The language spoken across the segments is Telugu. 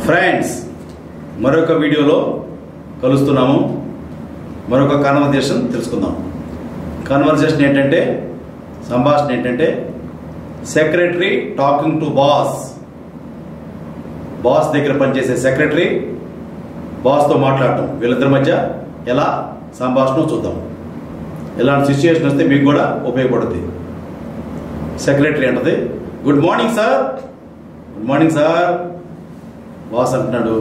ఫ్రెండ్స్, మరొక వీడియోలో కలుస్తున్నాము. మరొక కాన్వర్జేషన్ తెలుసుకుందాం. కాన్వర్జేషన్ ఏంటంటే, సంభాషణ ఏంటంటే, secretary talking to boss. Boss దగ్గర పనిచేసే సెక్రటరీ బాస్తో మాట్లాడటం, వీళ్ళిద్దరి మధ్య ఎలా సంభాషణ చూద్దాం. ఇలాంటి సిచ్యుయేషన్ వస్తే మీకు కూడా ఉపయోగపడుతుంది. సెక్రటరీ అంటది, good morning sir. Good morning sir. Boss అంటున్నాడు,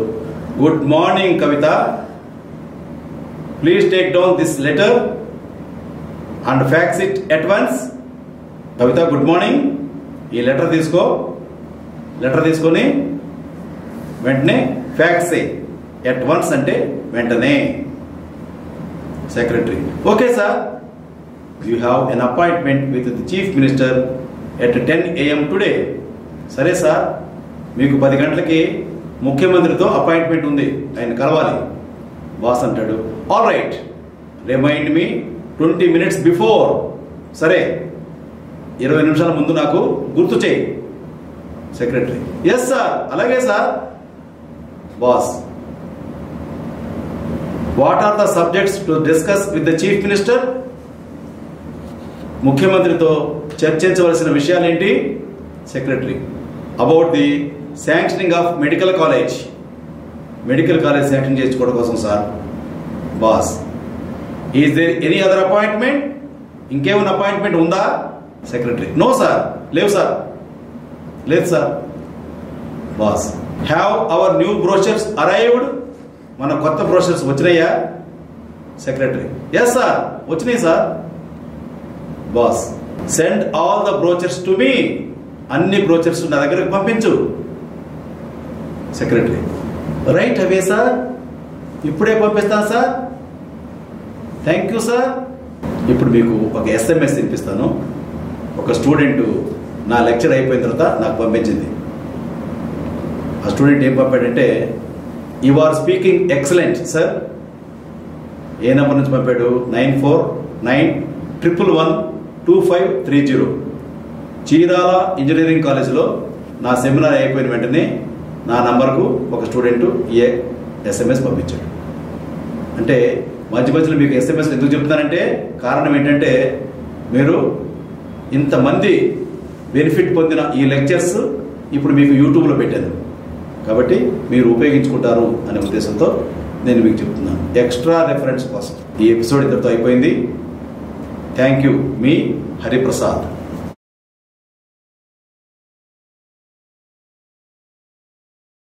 good morning Kavitha, please take down this letter and fax it at once. Kavitha, good morning, ఈ లెటర్ తీసుకో. లెటర్ తీసుకొని వెంటనే ఫ్యాక్స్ ఎట్ వన్స్ అంటే వెంటనే. Secretary, okay sir, you have an appointment with the chief minister at 10 AM today. సరే సార్, మీకు 10 గంటలకి ముఖ్యమంత్రితో అపాయింట్మెంట్ ఉంది, ఆయన కలవాలి. బాస్ అంటాడు, all right, remind me 20 minutes before. సరే, 20 నిమిషాల ముందు నాకు గుర్తు చేయి. సెక్రటరీ, ఎస్ సార్, అలాగే sir. Boss, what are the subjects to discuss with the chief minister? ముఖ్యమంత్రితో చర్చించవలసిన విషయాలు ఏంటి? Secretary, about the sanctioning of medical college. Medical college sanction చేసుకోవడం కోసం sir. Boss, is there any other appointment? ఇంకేమైనా అపాయింట్మెంట్ ఉందా? సెక్రటరీ, నో సార్, లేవు సార్. లేదు sir. Boss, have our new brochures arrived? మన కొత్త బ్రోషర్స్ వచ్చినాయా? సెక్రటరీ, ఎస్ సార్, వచ్చినాయి sir. Boss, send all the brochures to me. అన్ని బ్రోచర్స్ నా దగ్గరకు పంపించు. సెక్రటరీ, రైట్ అవే సార్, ఇప్పుడే పంపిస్తాను సార్. Thank you sir. ఇప్పుడు మీకు ఒక SMS తినిపిస్తాను. ఒక స్టూడెంట్ నా లెక్చర్ అయిపోయిన తర్వాత నాకు పంపించింది. ఆ స్టూడెంట్ ఏం పంపాడంటే, you are speaking excellent sir. ఏ నెంబర్ నుంచి పంపాడు? 9491112530. చీరాల ఇంజనీరింగ్ కాలేజీలో నా సెమినార్ అయిపోయిన వెంటనే నా నంబర్కు ఒక స్టూడెంట్ SMS పంపించాడు. అంటే మధ్య మధ్యలో మీకు SMS ఎందుకు చెప్తున్నానంటే, కారణం ఏంటంటే, మీరు ఇంతమంది బెనిఫిట్ పొందిన ఈ లెక్చర్స్ ఇప్పుడు మీకు యూట్యూబ్లో పెట్టాను కాబట్టి మీరు ఉపయోగించుకుంటారు అనే ఉద్దేశంతో నేను మీకు చెప్తున్నాను, ఎక్స్ట్రా రెఫరెన్స్ కోసం. ఈ ఎపిసోడ్ ఇంతటితో అయిపోయింది. Thank you, me Hariprasad.